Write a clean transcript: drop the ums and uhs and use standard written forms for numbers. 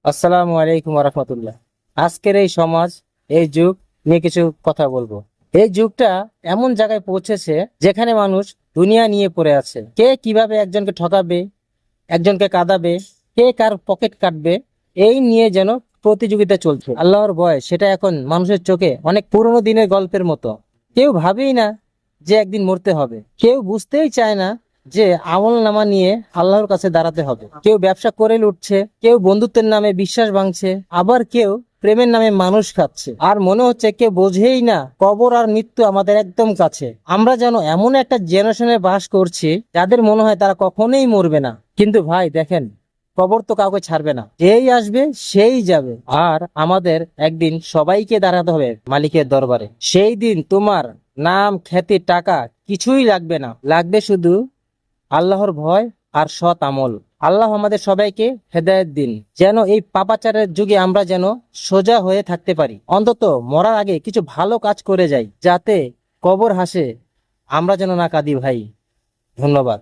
আসসালামু আলাইকুম রহমতুল্লাহ। আজকের এই সমাজ, এই যুগ নিয়ে কিছু কথা বলবো। এই যুগটা এমন জায়গায় পৌঁছেছে যেখানে মানুষ দুনিয়া নিয়ে পড়ে আছে। কে কিভাবে একজনকে ঠকাবে, একজনকে কাঁদাবে, কে কার পকেট কাটবে, এই নিয়ে যেন প্রতিযোগিতা চলছে। আল্লাহর ভয় সেটা এখন মানুষের চোখে অনেক পুরনো দিনের গল্পের মতো। কেউ ভাবেই না যে একদিন মরতে হবে, কেউ বুঝতেই চায় না যে আমল নামা নিয়ে আল্লাহর কাছে দাঁড়াতে হবে। কেউ ব্যবসা করে লুটছে, কেউ বন্ধুত্বের নামে বিশ্বাস ভাঙছে, আবার কেউ প্রেমের নামে মানুষ খাচ্ছে। আর মনে হচ্ছে কেউ বোঝেই না কবর আর মৃত্যু আমাদের একদম কাছে। আমরা যেন এমন একটা জেনারেশনে বাস করছি যাদের মনে হয় তারা কখনোই মরবে না। কিন্তু ভাই দেখেন, কবর তো কাউকে ছাড়বে না, যেই আসবে সেই যাবে। আর আমাদের একদিন সবাইকে দাঁড়াতে হবে মালিকের দরবারে। সেই দিন তোমার নাম, খ্যাতি, টাকা কিছুই লাগবে না, লাগবে শুধু আল্লাহর ভয় আর সৎ আমল। আল্লাহ আমাদের সবাইকে হেদায়েত দিন, যেন এই পাপাচারের যুগে আমরা যেন সোজা হয়ে থাকতে পারি। অন্তত মরার আগে কিছু ভালো কাজ করে যাই, যাতে কবর হাসে, আমরা যেন না কাঁদি ভাই। ধন্যবাদ।